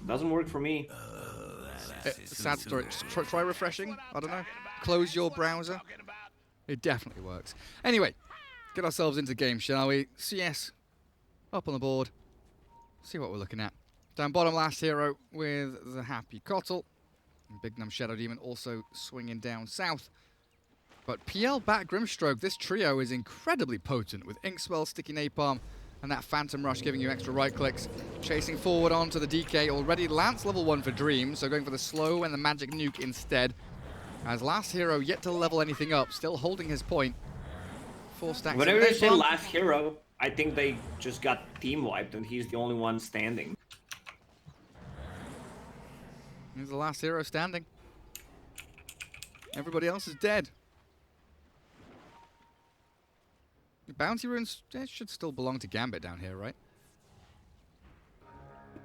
Doesn't work for me. Sad story. Just try refreshing. I don't know. Close your browser. It definitely works. Anyway, get ourselves into the game, shall we? CS up on the board. See what we're looking at. Down bottom, last hero with the happy Kotl. And Big Num Shadow Demon also swinging down south. But PL back Grimstroke, this trio is incredibly potent with Inkswell, Sticky Napalm, and that Phantom Rush giving you extra right clicks. Chasing forward onto the DK already. Lance level 1 for Dream, so going for the slow and the magic nuke instead. As last hero yet to level anything up, still holding his point. 4 stacks. Whenever you say last hero, I think they just got team wiped and he's the only one standing. He's the last hero standing. Everybody else is dead. The bounty runes should still belong to Gambit down here, right?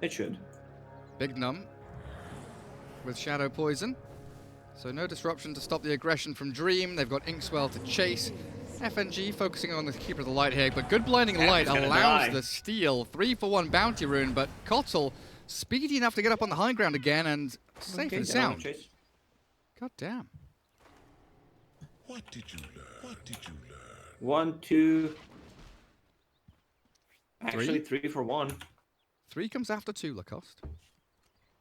It should. Big Num with Shadow Poison. So no disruption to stop the aggression from Dream. They've got Inkswell to chase. FNG focusing on the Keeper of the Light here, but good Blinding Light allows the steal. 3-for-1 bounty rune, but Kotl speedy enough to get up on the high ground again and safe and sound. God damn. What did you learn? What did you learn? 1, 2. Actually, 3 for 1. 3 comes after 2, Lacoste.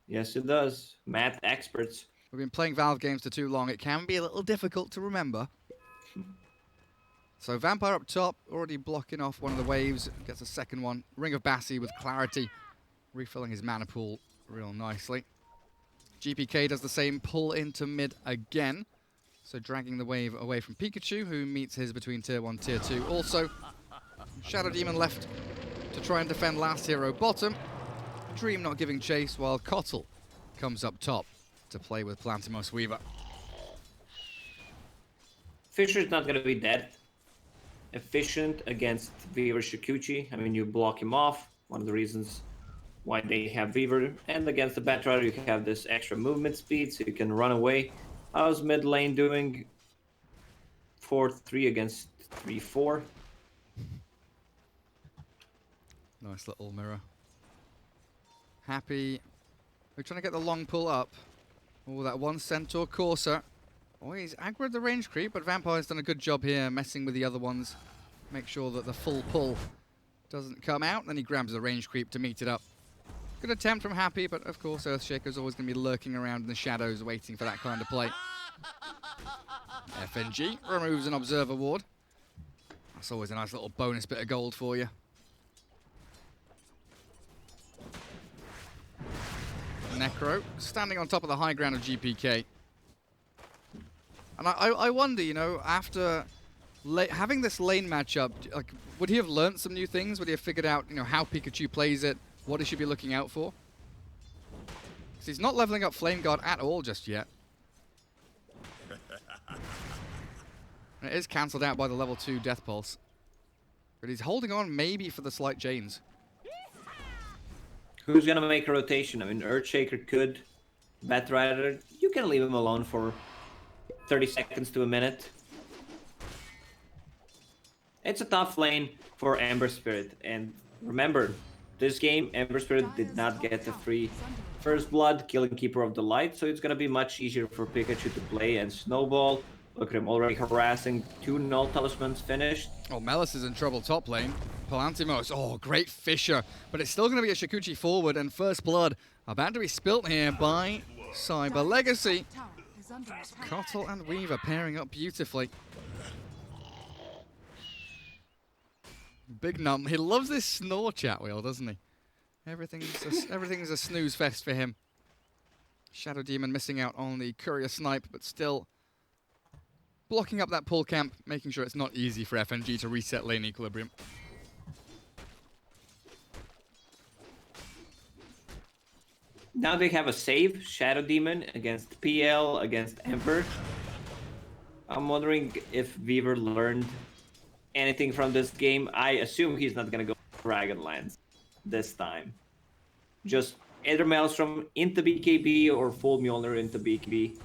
Yes, it does. Math experts. We've been playing Valve games for too long. It can be a little difficult to remember. So Vampire up top, already blocking off one of the waves. Gets a second one. Ring of Bassi with clarity. Refilling his mana pool real nicely. GPK does the same, pull into mid again. So dragging the wave away from Pikachu, who meets his between tier 1 tier 2. Also, Shadow Demon left to try and defend last hero bottom. Dream not giving chase, while Kotl comes up top to play with Plantimos Weaver. Fisher's not going to be dead. Efficient against Weaver Shikuchi. I mean, you block him off. One of the reasons why they have Weaver. And against the Batrider, you have this extra movement speed, so you can run away. How's mid lane doing? 4-3 against 3-4. Nice little mirror. Happy. We're trying to get the long pull up. Oh, that one Centaur Corsair. Oh, he's aggroed the range creep, but Vampire's done a good job here messing with the other ones. Make sure that the full pull doesn't come out. Then he grabs the range creep to meet it up. Good attempt from Happy, but of course Earthshaker's always going to be lurking around in the shadows waiting for that kind of play. FNG removes an Observer Ward. That's always a nice little bonus bit of gold for you. Necro standing on top of the high ground of GPK. And I wonder, you know, after having this lane matchup, like, would he have learned some new things? Would he have figured out, you know, how Pikachu plays it? What he should be looking out for? Because he's not leveling up Flame Guard at all just yet. And it is cancelled out by the level 2 Death Pulse. But he's holding on maybe for the slight Janes. Who's going to make a rotation? I mean, Earthshaker could. Batrider, you can leave him alone for 30 seconds to a minute. It's a tough lane for Ember Spirit. And remember, this game, Ember Spirit did not get the free First Blood, killing Keeper of the Light, so it's going to be much easier for Pikachu to play and Snowball. Look at him already harassing. 2 Null Talismans finished. Oh, Melis is in trouble top lane. Palantimos, oh, great Fisher. But it's still going to be a Shikuchi forward, and First Blood about to be spilt here by Cyber Legacy. Kotl and Weaver pairing up beautifully. Big Num, he loves this snore chat wheel, doesn't he? Everything's a snooze fest for him. Shadow Demon missing out on the Courier Snipe, but still blocking up that pull camp, making sure it's not easy for FNG to reset lane equilibrium. Now they have a save, Shadow Demon against PL, against Ember. I'm wondering if Weaver learned anything from this game. I assume he's not gonna go Dragonlance this time. Just either Maelstrom into BKB or full Mjolnir into BKB.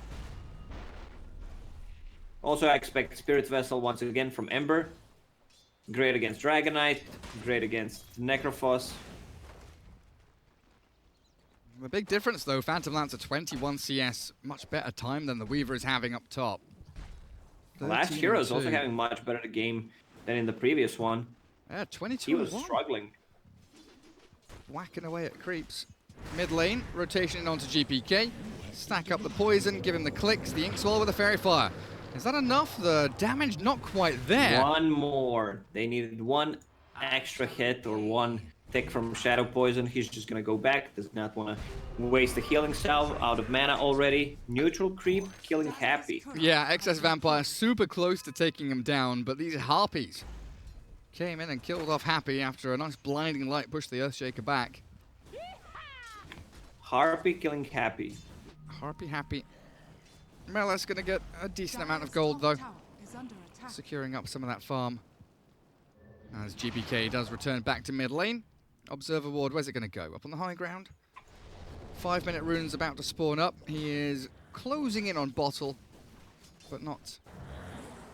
Also, I expect Spirit Vessel once again from Ember. Great against Dragonite, great against Necrophos. The big difference, though, Phantom Lancer 21 CS, much better time than the Weaver is having up top. Last Hero is also having much better game than in the previous one. Yeah, 22 He was struggling. Whacking away at creeps. Mid lane, rotation onto GPK. Stack up the poison, give him the clicks, the Inkswell with a Fairy Fire. Is that enough? The damage not quite there. One more. They needed one extra hit or one tick from Shadow Poison. He's just gonna go back. Does not want to waste the healing salve. Out of mana already. Neutral creep, killing Happy. Yeah, Excess Vampire super close to taking him down, but these Harpies came in and killed off Happy after a nice blinding light pushed the Earthshaker back. Harpy killing Happy. Happy. Mela's gonna get a decent amount of gold though, securing up some of that farm. As GPK does return back to mid lane. Observer Ward, where's it gonna go? Up on the high ground? 5-minute rune's about to spawn up. He is closing in on bottle, but not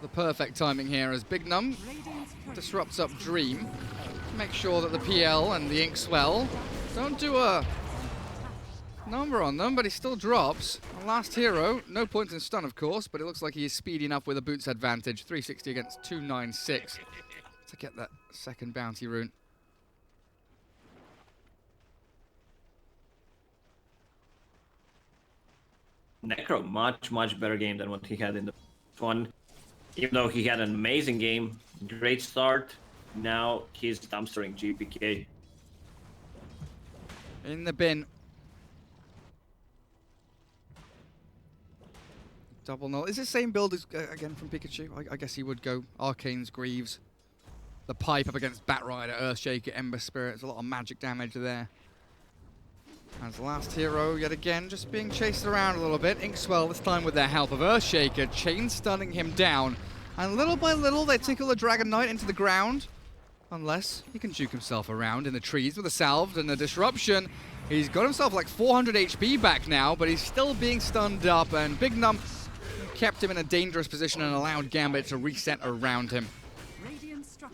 the perfect timing here as Big Num disrupts up Dream. Make sure that the PL and the Inkswell don't do a number on them, but he still drops. Last hero, no points in stun of course, but it looks like he is speedy enough with a boots advantage. 360 against 296 to get that second bounty rune. Necro, much better game than what he had in the one. Even though he had an amazing game, great start, now he's dumpstering GPK. In the bin. Double null. Is it the same build as, again from Pikachu? I guess he would go Arcane's Greaves. The pipe up against Batrider, Earthshaker, Ember Spirit. There's a lot of magic damage there. As last hero, yet again, just being chased around a little bit. Inkswell, this time with their help of Earthshaker, chain stunning him down. And little by little, they tickle the Dragon Knight into the ground. Unless he can juke himself around in the trees with a salve and a disruption. He's got himself like 400 HP back now, but he's still being stunned up. And Big Num kept him in a dangerous position and allowed Gambit to reset around him.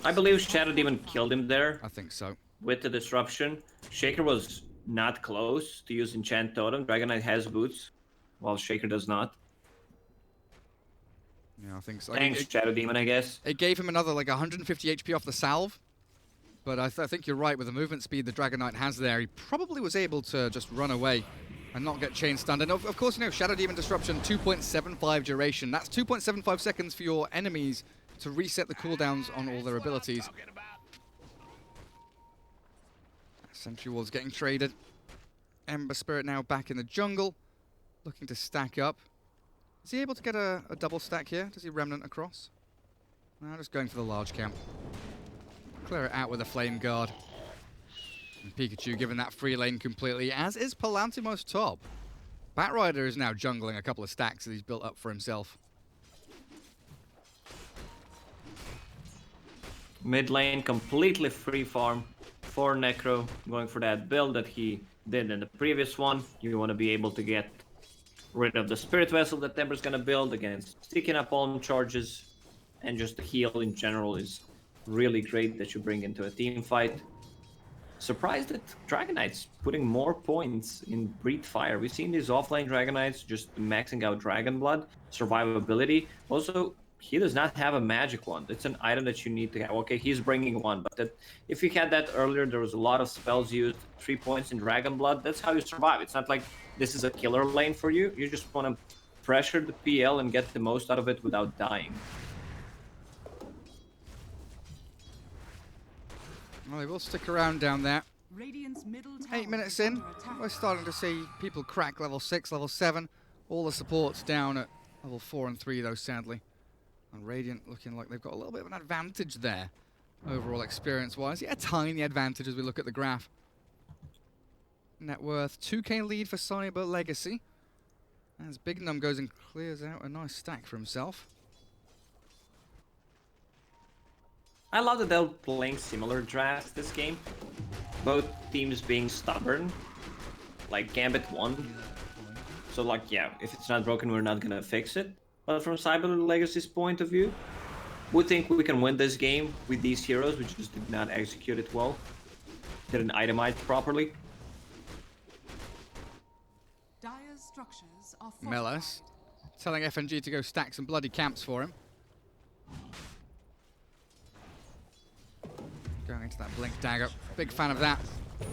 I believe Shadow Demon killed him there. I think so. With the disruption. Shaker was not close to use Enchant Totem. Dragon Knight has boots, while Shaker does not. Yeah, I think so. Thanks, Shadow Demon, I guess. It gave him another like 150 HP off the salve. But I think you're right, with the movement speed the Dragon Knight has there, he probably was able to just run away and not get chain stunned. And of course, you know, Shadow Demon Disruption, 2.75 duration. That's 2.75 seconds for your enemies to reset the cooldowns on all their abilities. Sentry Ward's getting traded. Ember Spirit now back in the jungle, looking to stack up. Is he able to get a double stack here? Does he Remnant across? No, just going for the large camp. Clear it out with a Flame Guard. And Pikachu given that free lane completely, as is Palantimo's top. Batrider is now jungling a couple of stacks that he's built up for himself. Mid lane, completely free farm for Necro, going for that build that he did in the previous one. You want to be able to get rid of the Spirit Vessel that Temper's going to build against sticking up on charges, and just the heal in general is really great that you bring into a team fight. Surprised that Dragon Knight's putting more points in Breathe Fire. We've seen these offlane Dragon Knights just maxing out Dragon Blood, survivability. Also, he does not have a magic wand. It's an item that you need to have. Okay, he's bringing one, but if you had that earlier, there was a lot of spells used. 3 points in Dragon Blood, that's how you survive. It's not like this is a killer lane for you. You just want to pressure the PL and get the most out of it without dying. Well, they will stick around down there. 8 minutes in, we're starting to see people crack level 6, level 7. All the supports down at level 4 and 3 though, sadly. And Radiant looking like they've got a little bit of an advantage there, overall experience-wise. Yeah, a tiny advantage as we look at the graph. Net worth, 2k lead for Cyber Legacy. As Big Num goes and clears out a nice stack for himself. I love that they're playing similar drafts this game. Both teams being stubborn. Like Gambit won. So like, yeah, if it's not broken, we're not gonna fix it. But from Cyber Legacy's point of view, we think we can win this game with these heroes. We just did not execute it well. Didn't itemize properly. Melas telling FNG to go stack some bloody camps for him. Going into that Blink Dagger. Big fan of that.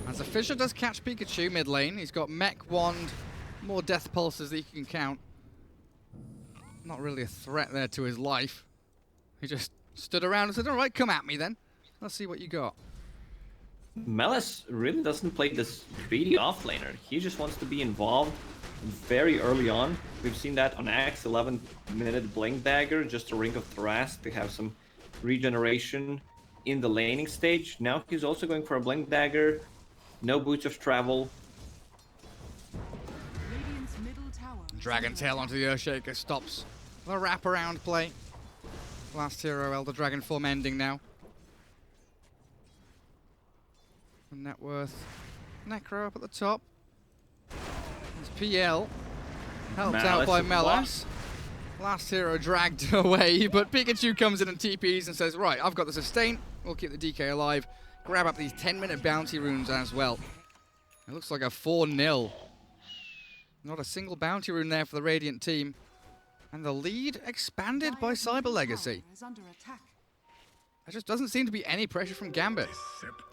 As the Fissure does catch Pikachu mid lane. He's got Mech Wand, more Death Pulses that he can count. Not really a threat there to his life. He just stood around and said, alright, come at me then. Let's see what you got. Melas really doesn't play this greedy offlaner. He just wants to be involved very early on. We've seen that on Axe, 11-minute Blink Dagger, just a Ring of Thras to have some regeneration in the laning stage. Now he's also going for a Blink Dagger, no Boots of Travel. Dragon Tail onto the Earthshaker stops the wraparound play. Last hero, Elder Dragon form ending now. Net worth. Necro up at the top. It's PL. Helped out by Melas. Last hero dragged away, but Pikachu comes in and TPs and says, right, I've got the sustain. We'll keep the DK alive. Grab up these 10-minute bounty runes as well. It looks like a 4-0. Not a single bounty rune there for the Radiant team. And the lead expanded by Cyber Legacy. There just doesn't seem to be any pressure from Gambit.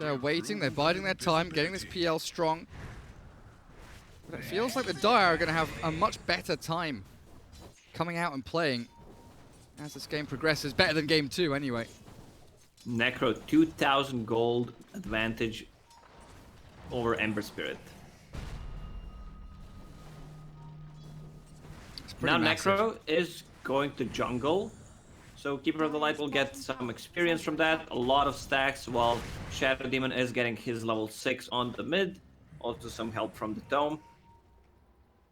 They're waiting, they're biding their time, getting this PL strong. But it feels like the Dire are going to have a much better time coming out and playing as this game progresses. Better than game 2 anyway. Necro 2,000 gold advantage over Ember Spirit. Now massive. Necro is going to jungle. So Keeper of the Light will get some experience from that, a lot of stacks, while Shadow Demon is getting his level 6 on the mid. Also some help from the Dome.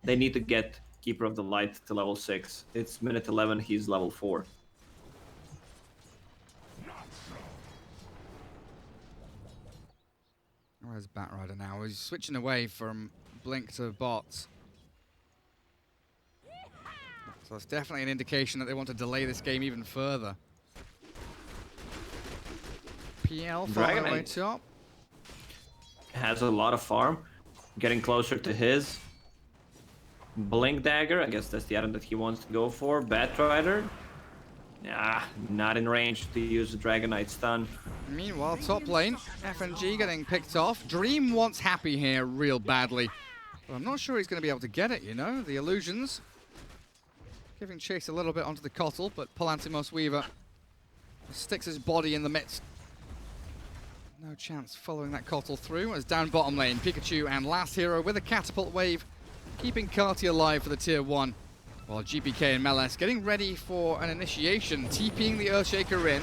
They need to get Keeper of the Light to level 6. It's minute 11, he's level 4. Where's Batrider now? He's switching away from Blink to bots. So it's definitely an indication that they want to delay this game even further. PL far away top. Has a lot of farm. Getting closer to his. Blink Dagger, I guess that's the item that he wants to go for. Batrider. Nah, not in range to use the Dragonite stun. Meanwhile, top lane, FNG getting picked off. Dream wants Happy here real badly. But I'm not sure he's going to be able to get it, you know? The illusions giving chase a little bit onto the Cottle, but Palantimos Weaver sticks his body in the midst. No chance following that Cottle through as down bottom lane, Pikachu and last hero with a catapult wave, keeping Carty alive for the tier 1. While GPK and Melas getting ready for an initiation, TPing the Earthshaker in.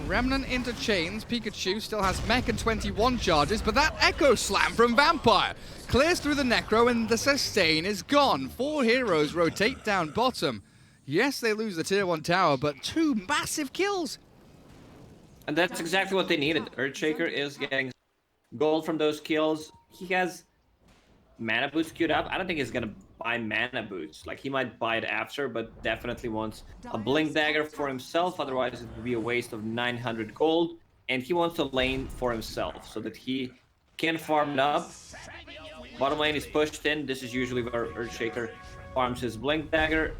Remnant into chains, Pikachu still has mech and 21 charges, but that Echo Slam from Vampire clears through the Necro and the sustain is gone. 4 heroes rotate down bottom. Yes, they lose the tier 1 tower, but 2 massive kills. And that's exactly what they needed. Earthshaker is getting gold from those kills. He has mana boots queued up. I don't think he's gonna buy mana boots. Like, he might buy it after, but definitely wants a Blink Dagger for himself. Otherwise, it would be a waste of 900 gold. And he wants a lane for himself so that he can farm it up. Bottom lane is pushed in. This is usually where Earthshaker farms his Blink Dagger.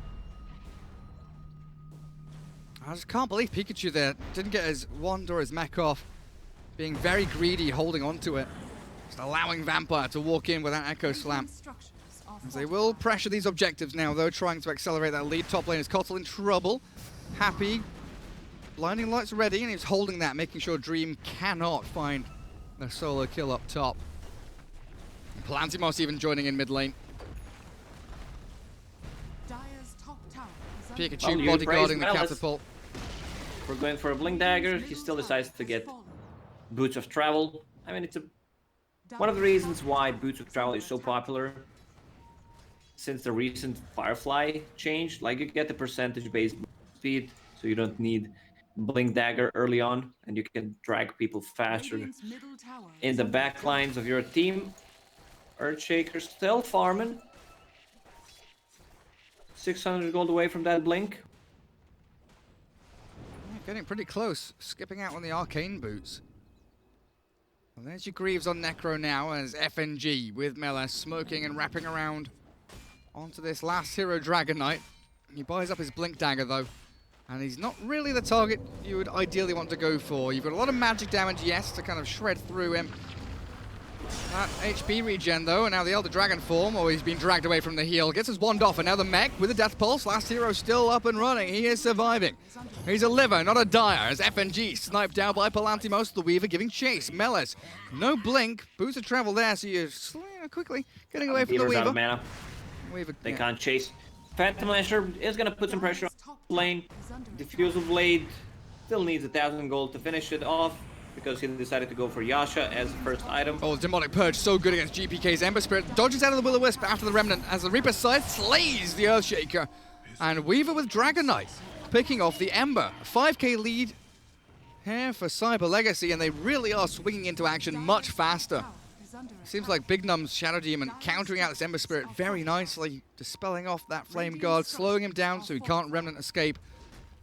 I just can't believe Pikachu there didn't get his wand or his mech off. Being very greedy, holding on to it. Just allowing Vampire to walk in with that Echo Slam. As they will pressure these objectives now, though, trying to accelerate that lead. Top lane is Cottle in trouble. Happy. Blinding Light's ready, and he's holding that, making sure Dream cannot find the solo kill up top. Palantimos even joining in mid lane. Pikachu bodyguarding the catapult. We're going for a Blink Dagger. He still decides to get Boots of Travel. I mean, it's one of the reasons why Boots of Travel is so popular since the recent Firefly change. Like, you get the percentage-based speed, so you don't need Blink Dagger early on, and you can drag people faster in the back lines of your team. Earthshaker still farming. 600 gold away from that Blink. Yeah, getting pretty close. Skipping out on the Arcane Boots. Well, there's your Greaves on Necro now as FNG with Melas smoking and wrapping around onto this last hero Dragon Knight. He buys up his Blink Dagger though, and he's not really the target you would ideally want to go for. You've got a lot of magic damage, yes, to kind of shred through him. That HP regen though, and now the Elder Dragon form, or he's been dragged away from the heal, gets his wand off, and now the mech with the Death Pulse. Last hero still up and running, he is surviving. He's a liver, not a dire, as FNG sniped down by Palantimos, the Weaver giving chase. Melis, no blink, boots of travel there, so you're quickly getting away from the Beaver's out of Weaver. mana. Weaver They can't chase. Phantom Lasher is going to put some pressure on the lane. Diffusal Blade still needs 1,000 gold to finish it off, because he decided to go for Yasha as the first item. Oh, Demonic Purge, so good against GPK's Ember Spirit. Dodges out of the Will-O-Wisp after the Remnant as the Reaper side slays the Earthshaker. And Weaver with Dragon Knight, picking off the Ember. A 5k lead here for Cyber Legacy, and they really are swinging into action much faster. Seems like Big Num's Shadow Demon countering out this Ember Spirit very nicely, dispelling off that Flame Guard, slowing him down so he can't Remnant escape.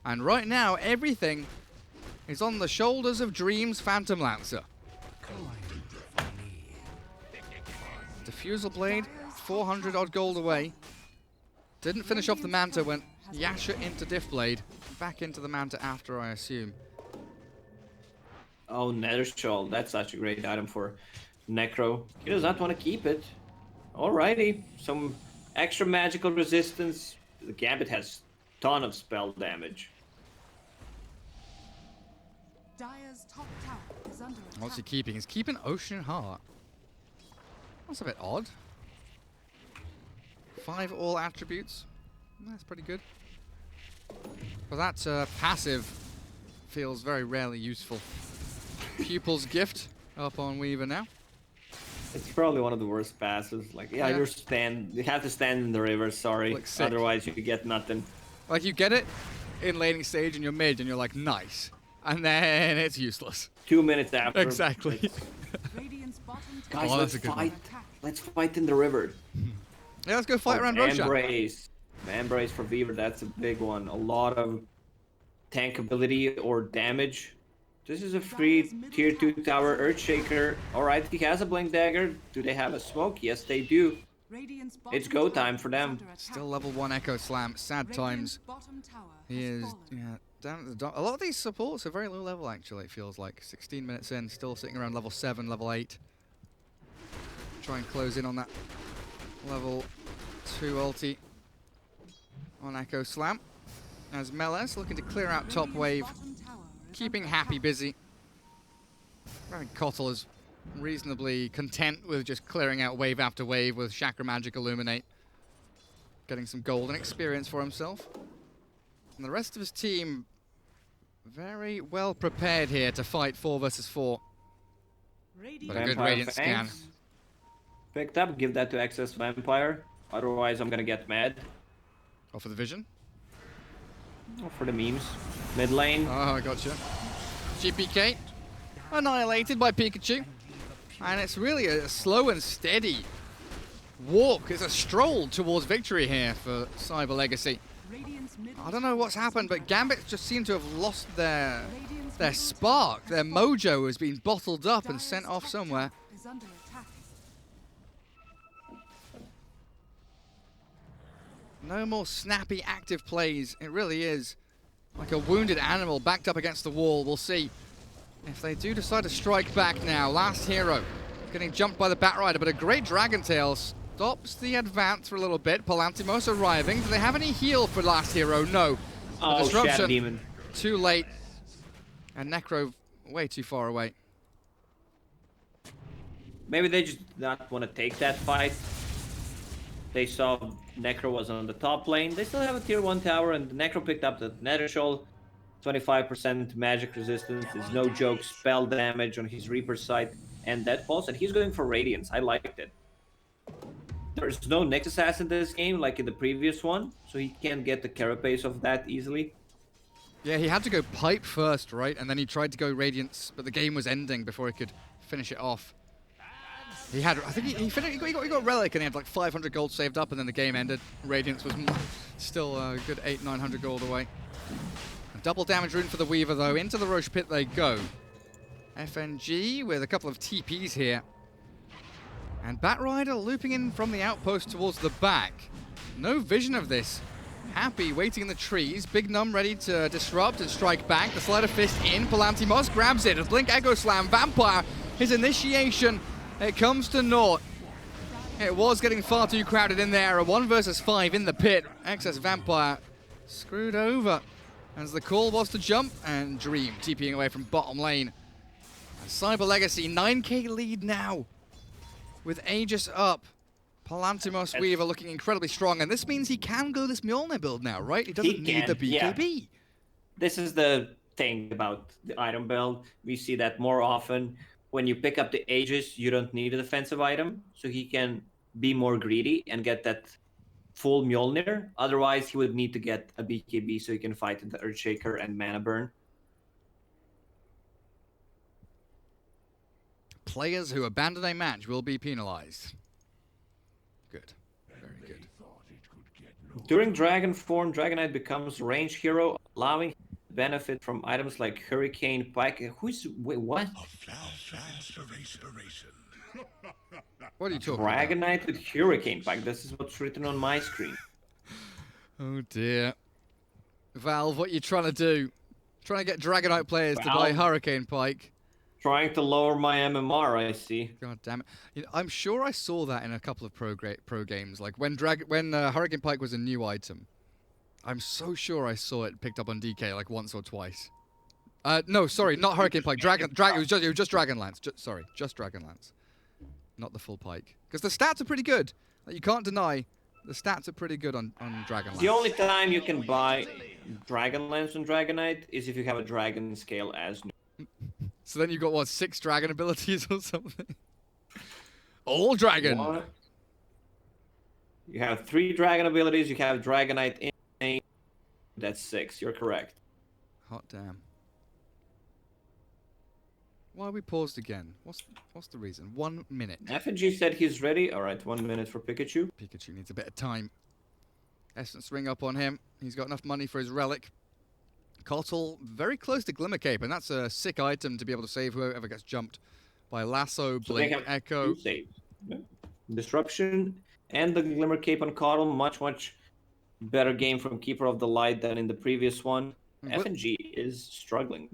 And right now, everything is on the shoulders of Dream's Phantom Lancer. Diffusal Blade, 400 odd gold away. Didn't finish off the Manta, went Yasha into Diff Blade, back into the Manta after, I assume. Oh, Nether Shawl, that's such a great item for Necro. He does not want to keep it. Alrighty, some extra magical resistance. The Gambit has a ton of spell damage. Dire's top tower is under attack. What's he keeping? He's keeping Ocean Heart. That's a bit odd. 5 all attributes. That's pretty good. But that passive feels very rarely useful. Pupil's Gift up on Weaver now. It's probably one of the worst passes. Like, yeah, you have to stand in the river, sorry. Like sick. Otherwise you get nothing. Like, you get it in laning stage and you're mid and you're like, nice. And then it's useless. 2 minutes after. Exactly. Radiant's bottom Guys, Oh, let's that's a good fight. Let's fight in the river. Yeah, let's go fight around Roshan. Embrace. Embrace for Weaver, that's a big one. A lot of tankability or damage. This is a free tier 2 tower Earthshaker. Alright, he has a Blink Dagger. Do they have a smoke? Yes, they do. Radiant's It's bottom go tower time for is them. under attack. Still level 1 Echo Slam. Sad Radiant's times. bottom tower He has is, fallen. yeah, down at the a lot of these supports are very low level, actually, it feels like. 16 minutes in, still sitting around level 7, level 8. Try and close in on that level 2 ulti on Echo Slam. As Meles looking to clear out top Radiant's wave, bottom tower is keeping under Happy attack. busy. I think Kotl is reasonably content with just clearing out wave after wave with Chakra Magic Illuminate. Getting some gold and experience for himself. And the rest of his team very well prepared here to fight 4 versus 4. But a good Vampire Radiant scan. Fangs. Picked up, give that to Excess Vampire. Otherwise, I'm gonna get mad. Oh, for the vision? Oh, for the memes. Mid lane. Oh, I gotcha. GPK annihilated by Pikachu. And it's really a slow and steady walk. It's a stroll towards victory here for Cyber Legacy. Radiant's middle I don't know what's happened, but Gambit just seem to have lost their Radiant's spark. Their mojo has been bottled up and sent off somewhere. is under attack. No more snappy, active plays. It really is like a wounded animal backed up against the wall. We'll see if they do decide to strike back now. Last hero getting jumped by the Batrider, but a great Dragon Tail stops the advance for a little bit. Palantimos arriving. Do they have any heal for last hero? No. Oh, Disruption. Shadow Demon. Too late. And Necro way too far away. Maybe they just not want to take that fight. They saw Necro was on the top lane. They still have a tier 1 tower, and Necro picked up the Nether Shawl. 25% magic resistance is no joke. Spell damage on his Reaper side. And Death Pulse, and he's going for Radiance. I liked it. There's no Nexus in this game like in the previous one, so he can't get the carapace of that easily. Yeah, he had to go pipe first, right? And then he tried to go Radiance, but the game was ending before he could finish it off. He had, I think he got Relic and he had like 500 gold saved up, and then the game ended. Radiance was still a good 800-900 gold away. A double damage rune for the Weaver though. Into the Roche Pit they go. FNG with a couple of TPs here. And Batrider looping in from the outpost towards the back. no vision of this. Happy waiting in the trees. Big Num ready to disrupt and strike back. The Sleight of Fist in. Palantimos grabs it. A Blink Echo Slam. Vampire, his initiation. It comes to naught. It was getting far too crowded in there. A 1 versus 5 in the pit. Excess Vampire screwed over as the call was to jump, and Dream TPing away from bottom lane. And Cyber Legacy, 9k lead now with Aegis up. Palantimos Weaver looking incredibly strong, and this means he can go this Mjolnir build now, right? He doesn't need the BKB. Yeah. This is the thing about the item build. We see that more often. When you pick up the Aegis, you don't need a defensive item, so he can be more greedy and get that full Mjolnir. Otherwise, he would need to get a BKB so he can fight the Earthshaker and Mana Burn. Players who abandon a match will be penalized. Good. Very good. During Dragon form, Dragonite becomes range hero, allowing benefit from items like Hurricane Pike. Wait, what? What are you talking Dragonite with Hurricane Pike. This is what's written on my screen. Oh dear. Valve, what are you trying to do? Trying to get Dragonite players to buy Hurricane Pike. Trying to lower my MMR, I see. God damn it. You know, I'm sure I saw that in a couple of pro games. Like when Hurricane Pike was a new item. I'm so sure I saw it picked up on DK like once or twice. No, sorry, not Hurricane Pike. It was just Dragonlance. Sorry, just Dragonlance. Not the full Pike. Because the stats are pretty good. Like, you can't deny the stats are pretty good on Dragonlance. The only time you can buy Dragonlance on Dragonite is if you have a Dragon scale as new. So then you've got, what, 6 dragon abilities or something? All dragon! What? You have 3 dragon abilities, you have Dragonite in. That's 6, you're correct. Hot damn. Why are we paused again? What's the reason? 1 minute. FNG said he's ready. Alright, 1 minute for Pikachu. Pikachu needs a bit of time. Essence Ring up on him. He's got enough money for his relic. Kotl very close to Glimmer Cape, and that's a sick item to be able to save whoever gets jumped by Lasso, Blink, Echo. 2 saves. Yeah. Disruption and the Glimmer Cape on Kotl. Much better game from Keeper of the Light than in the previous one. FNG is struggling.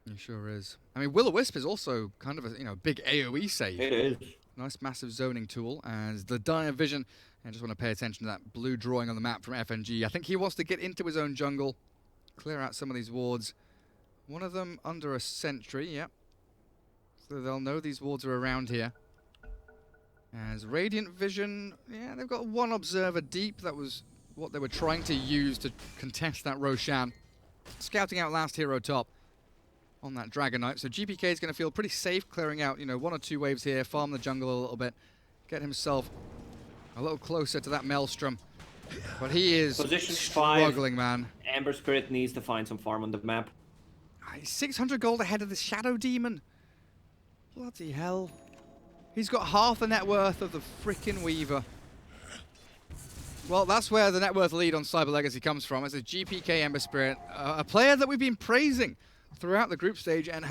He sure is. I mean, Will-O-Wisp is also kind of a big AoE save. It is. Nice massive zoning tool, as the Dire Vision. I just want to pay attention to that blue drawing on the map from FNG. I think he wants to get into his own jungle, clear out some of these wards. One of them under a sentry, yep. So they'll know these wards are around here. As Radiant Vision, yeah, they've got 1 observer deep. That was what they were trying to use to contest that Roshan. Scouting out last hero top on that Dragonite. So GPK is going to feel pretty safe clearing out, 1 or 2 waves here, farm the jungle a little bit, get himself a little closer to that Maelstrom. But he is Position struggling, 5. man. Amber Spirit needs to find some farm on the map. He's 600 gold ahead of the Shadow Demon. Bloody hell. He's got half the net worth of the frickin' Weaver. Well, that's where the net worth lead on Cyber Legacy comes from. It's a GPK Ember Spirit, a player that we've been praising throughout the group stage, and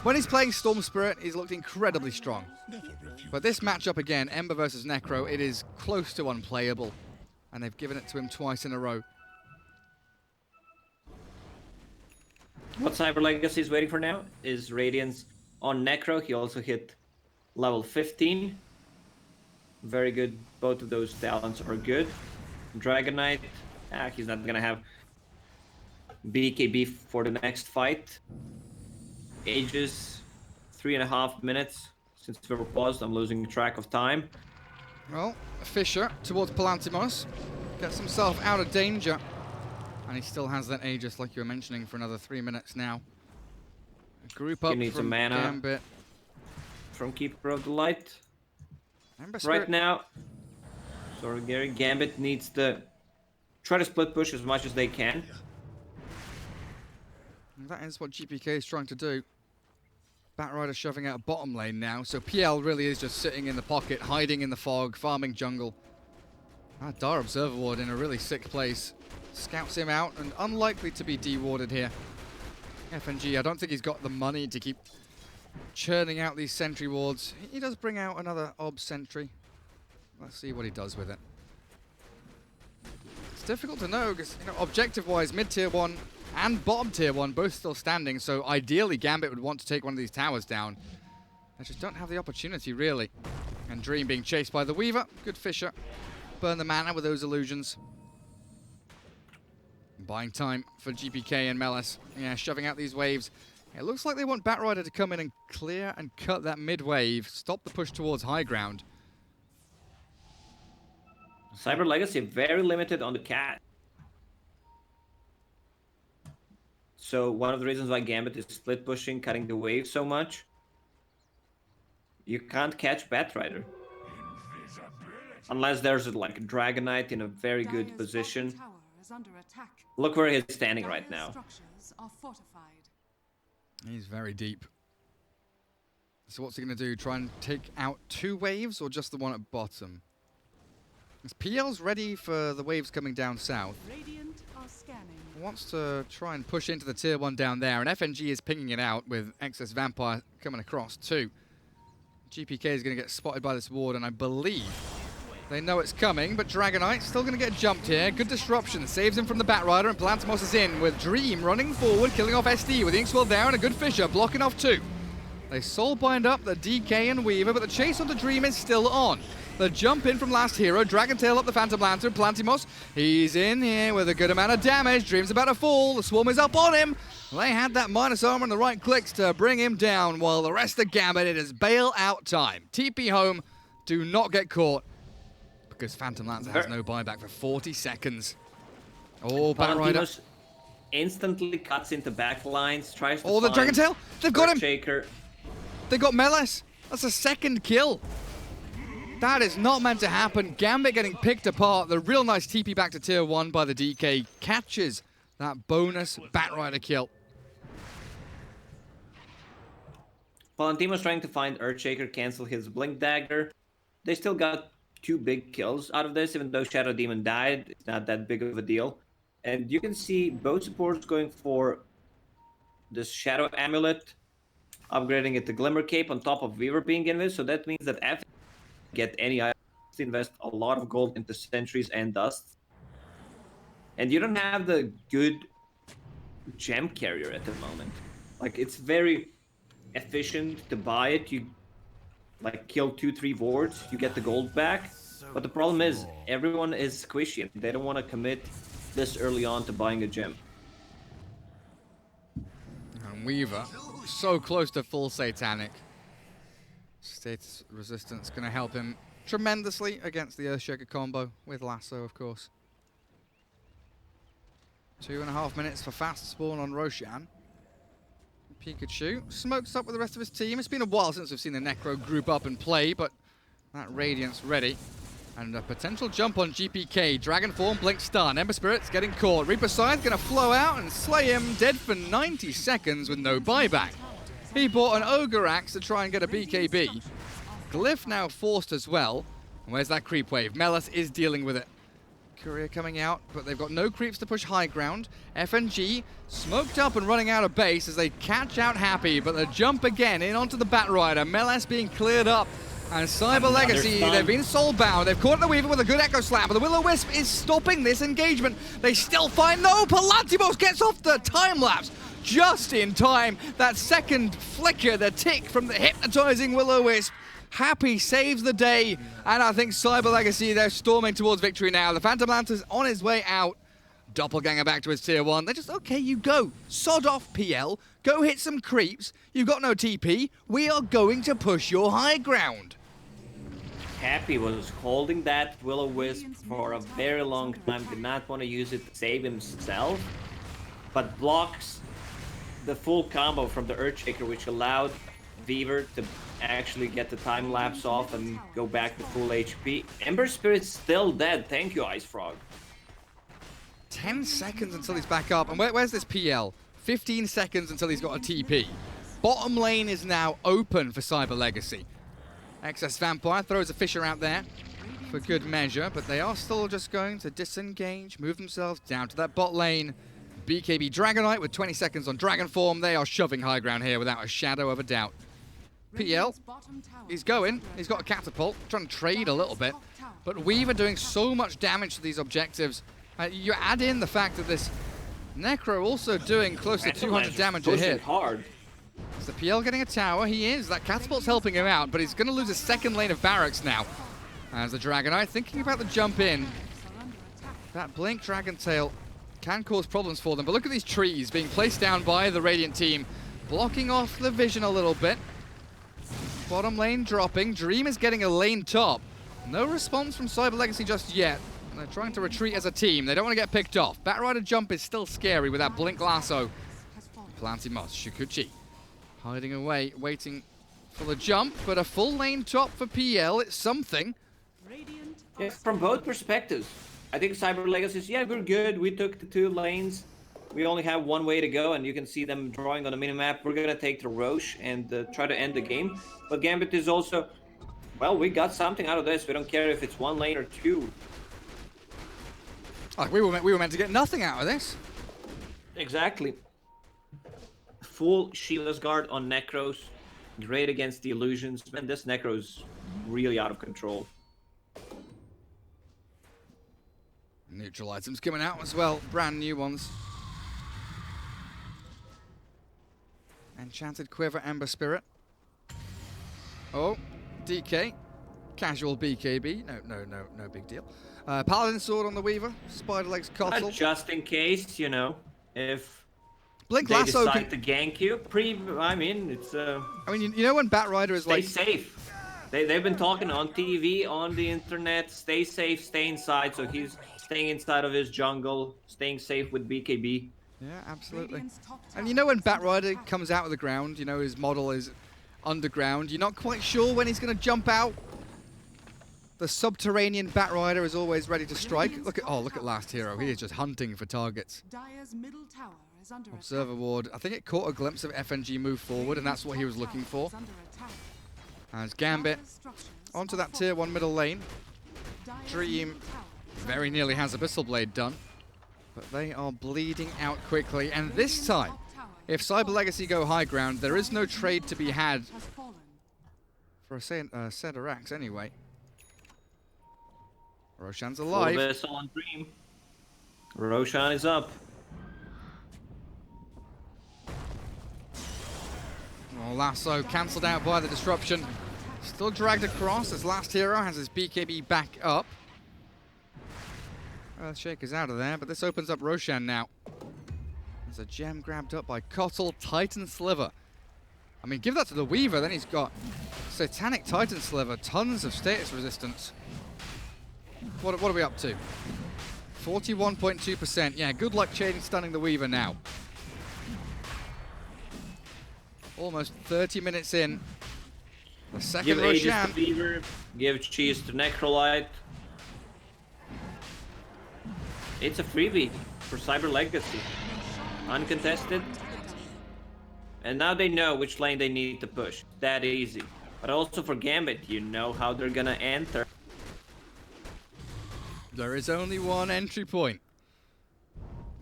when he's playing Storm Spirit, he's looked incredibly strong. But this matchup again, Ember versus Necro, it is close to unplayable, and they've given it to him twice in a row. What Cyber Legacy is waiting for now is Radiance on Necro. He also hit level 15. Very good. Both of those talents are good. Dragonite, he's not gonna have BKB for the next fight. Aegis, 3.5 minutes since we were paused. I'm losing track of time. Well, Fisher towards Palantimos gets himself out of danger, and he still has that Aegis, like you were mentioning, for another 3 minutes now. A group up from Gambit. From Keeper of the Light. Ember Right now, sorry Gary, Gambit needs to try to split push as much as they can. And that is what GPK is trying to do. Batrider shoving out bottom lane now, so PL really is just sitting in the pocket, hiding in the fog, farming jungle. That Dire Observer Ward in a really sick place. Scouts him out, and unlikely to be dewarded here. FNG, I don't think he's got the money to keep churning out these sentry wards. He does bring out another ob sentry. Let's see what he does with it. difficult to know because, you know, objective-wise, mid-tier 1 and bottom tier 1 both still standing, so ideally Gambit would want to take one of these towers down. They just don't have the opportunity, really. And Dream being chased by the Weaver. Good Fisher. Burn the mana with those illusions. Buying time for GPK and Melis. Yeah, shoving out these waves. It looks like they want Batrider to come in and clear and cut that mid-wave, stop the push towards high ground. Cyber Legacy very limited on the cat. So one of the reasons why Gambit is split pushing, cutting the wave so much, you can't catch Batrider. Unless there's like a Dragonite in a very good Dire's position. bottom tower is under attack. Look where he's standing right Dire's now. structures are fortified. He's very deep. So what's he going to do? Try and take out 2 waves or just the one at bottom? Is PL's ready for the waves coming down south? Radiant are scanning. Wants to try and push into the tier 1 down there, and FNG is pinging it out with Excess Vampire coming across too. GPK is going to get spotted by this ward, and I believe they know it's coming, but Dragonite still going to get jumped here. Good disruption, saves him from the Batrider, and Plantimos is in with Dream running forward, killing off SD with Inkswell down, and a good Fisher blocking off 2. They soul bind up the DK and Weaver, but the chase onto Dream is still on. The jump in from last hero, Dragon Tail up the Phantom Lantern, Plantimos, he's in here with a good amount of damage. Dream's about to fall, the Swarm is up on him. They had that minus armor and the right clicks to bring him down, while the rest of Gambit, it is bail out time. TP home, do not get caught, because Phantom Lancer has no buyback for 40 seconds. Oh, Batrider. Palantinos instantly cuts into backlines, tries to Oh, the Dragon Tail, they've got him. Shaker. They got Melis. That's a second kill. That is not meant to happen. Gambit getting picked apart. The real nice TP back to tier 1 by the DK catches that bonus Batrider kill. Palantinos trying to find Earthshaker, cancel his Blink Dagger. They still got 2 big kills out of this, even though Shadow Demon died. It's not that big of a deal. And you can see both supports going for this Shadow Amulet, upgrading it to Glimmer Cape on top of Weaver being in this. So that means that after get any items, to invest a lot of gold into Sentries and Dust. And you don't have the good gem carrier at the moment. Like, it's very efficient to buy it. You like kill 2-3 wards, you get the gold back. But the problem is everyone is squishy and they don't want to commit this early on to buying a gem. And Weaver, so close to full Satanic. Status resistance going to help him tremendously against the Earthshaker combo with Lasso, of course. 2.5 minutes for fast spawn on Roshan. Pikachu smokes up with the rest of his team. It's been a while since we've seen the Necro group up and play, but that Radiance ready. And a potential jump on GPK. Dragon Form, Blink Stun. Ember Spirit's getting caught. Reaper Scythe going to flow out and slay him, dead for 90 seconds with no buyback. He bought an Ogre Axe to try and get a BKB. Glyph now forced as well. And where's that creep wave? Melis is dealing with it. Courier coming out, but they've got no creeps to push high ground. FNG smoked up and running out of base as they catch out Happy, but the jump again in onto the Batrider. Melis being cleared up. And Cyber Legacy, they've been soul-bound. They've caught the Weaver with a good Echo Slam, but the Will-O-Wisp is stopping this engagement. They still find no. Palantimos gets off the time-lapse just in time. That second flicker, the tick from the hypnotizing Will-O-Wisp. Happy saves the day, and I think Cyber Legacy, they're storming towards victory now. The Phantom Lancer's on his way out. Doppelganger back to his tier 1. They're just, okay, you go. Sod off, PL. Go hit some creeps. You've got no TP. We are going to push your high ground. Happy was holding that Will-O-Wisp for a very long time. Did not want to use it to save himself. But blocks the full combo from the Earthshaker, which allowed Weaver to actually get the time lapse off and go back to full HP. Ember Spirit's still dead. Thank you, Ice Frog. 10 seconds until he's back up. And where's this PL? 15 seconds until he's got a TP. Bottom lane is now open for Cyber Legacy. Excess Vampire throws a Fisher out there for good measure, but they are still just going to disengage, move themselves down to that bot lane. BKB Dragonite with 20 seconds on Dragon Form. They are shoving high ground here without a shadow of a doubt. PL, he's going. He's got a catapult, trying to trade a little bit. But Weaver doing so much damage to these objectives. You add in the fact that this Necro also doing close to 200 damage a hit. Hard. Is the PL getting a tower? He is. That Catapult's helping him out, but he's going to lose his second lane of barracks now. As the Dragonite thinking about the jump in. That Blink Dragon Tail can cause problems for them, but look at these trees being placed down by the Radiant team, blocking off the vision a little bit. Bottom lane dropping. Dream is getting a lane top. No response from Cyber Legacy just yet. And they're trying to retreat as a team. They don't want to get picked off. Batrider jump is still scary with that Blink Lasso. Planting Moss, Shukuchi hiding away, waiting for the jump, but a full lane top for PL, it's something. Yeah, from both perspectives. I think Cyber Legacy says, yeah, we're good. We took the 2 lanes. We only have one way to go, and you can see them drawing on the minimap. We're going to take the Roche and try to end the game. But Gambit is also, well, we got something out of this. We don't care if it's 1 lane or 2. Like we were meant to get nothing out of this. Exactly. Full Shieldless Guard on Necros. Great against the illusions. Man, this Necro's really out of control. Neutral items coming out as well. Brand new ones. Enchanted Quiver, Ember Spirit. Oh, DK. Casual BKB. No big deal. Paladin Sword on the Weaver. Spider Legs Cottle. Just in case, you know, if Blink they Lasso decide to gank you. I mean, it's I mean, you know when Batrider is stay like... safe. They've been talking on TV, on the internet. Stay safe, stay inside. So he's staying inside of his jungle, staying safe with BKB. Yeah, absolutely. And you know when Batrider comes out of the ground, you know his model is underground. You're not quite sure when he's going to jump out. The subterranean Batrider is always ready to strike. Look at last hero. He is just hunting for targets. Observer Ward. I think it caught a glimpse of FNG move forward, and that's what he was looking for. As Gambit onto that tier 1 middle lane. Dream very nearly has Abyssal Blade done, but they are bleeding out quickly. And this time, if Cyber Legacy go high ground, there is no trade to be had for a set of racks anyway. Roshan's alive. Abyssal on Dream. Roshan is up. Oh, Lasso cancelled out by the disruption. Still dragged across as last hero has his BKB back up. Earthshaker's out of there, but this opens up Roshan now. There's a gem grabbed up by Cottle, Titan Sliver. I mean, give that to the Weaver, then he's got Satanic Titan Sliver, tons of status resistance. What are we up to? 41.2%. Yeah, good luck stunning the Weaver now. Almost 30 minutes in. The second Give Aegis Roshan. to Beaver, give Cheese to Necrolite. It's a freebie for Cyber Legacy. Uncontested. And now they know which lane they need to push. That easy. But also for Gambit, you know how they're gonna enter. There is only one entry point.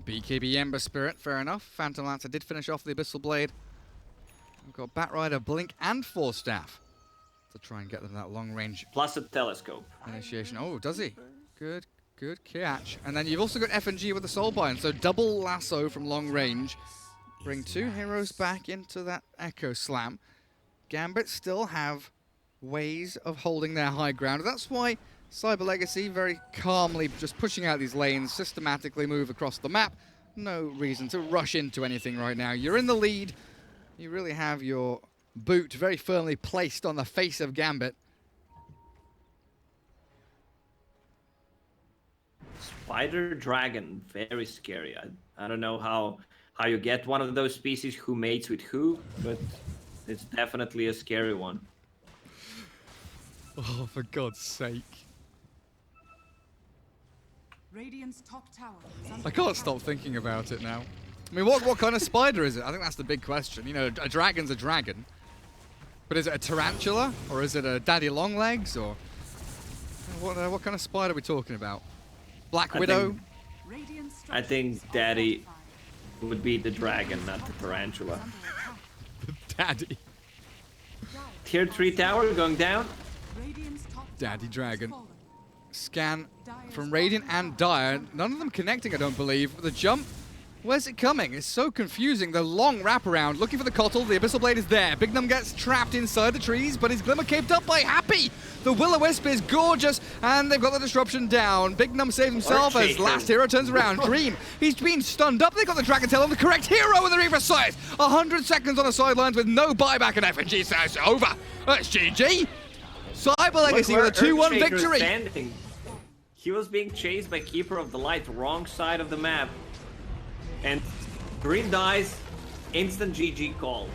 BKB Ember Spirit, fair enough. Phantom Lancer did finish off the Abyssal Blade. We've got Batrider, Blink, and Force Staff to try and get them that long range. Plus a telescope. Initiation. Oh, does he? Good catch. And then you've also got FNG with the Soulbind, so double lasso from long range. Bring 2 heroes back into that Echo Slam. Gambit still have ways of holding their high ground. That's why Cyber Legacy very calmly just pushing out these lanes, systematically move across the map. No reason to rush into anything right now. You're in the lead. You really have your boot very firmly placed on the face of Gambit. Spider Dragon, very scary. I don't know how you get one of those species who mates with who, but it's definitely a scary one. Oh, for God's sake. Radiant's top tower is under I can't attack. stop thinking about it now. I mean, what kind of spider is it? I think that's the big question. You know, a dragon's a dragon. But is it a tarantula? Or is it a daddy longlegs? Or what kind of spider are we talking about? Black Widow? Radiant I think structures are Daddy fortified. would be the dragon, not the tarantula. Daddy. Tier 3 tower going down. Radiant's top Daddy tower dragon. has fallen. scan from Radiant and Dire. None of them connecting, I don't believe. The jump, where's it coming? It's so confusing. The long wraparound, looking for the Cottle. The Abyssal Blade is there. Big Num gets trapped inside the trees, but he's Glimmer caped up by Happy. The Will-O-Wisp is gorgeous, and they've got the disruption down. Big Num saves himself as last hero turns around. Dream, he's been stunned up. They got the Dragon Tail on the correct hero with the Reaver Sight. 100 seconds on the sidelines with no buyback, and FNG says over. That's GG. Cyber Legacy with a 2-1 victory. Standing. He was being chased by Keeper of the Light, wrong side of the map. And Green dies, instant GG call.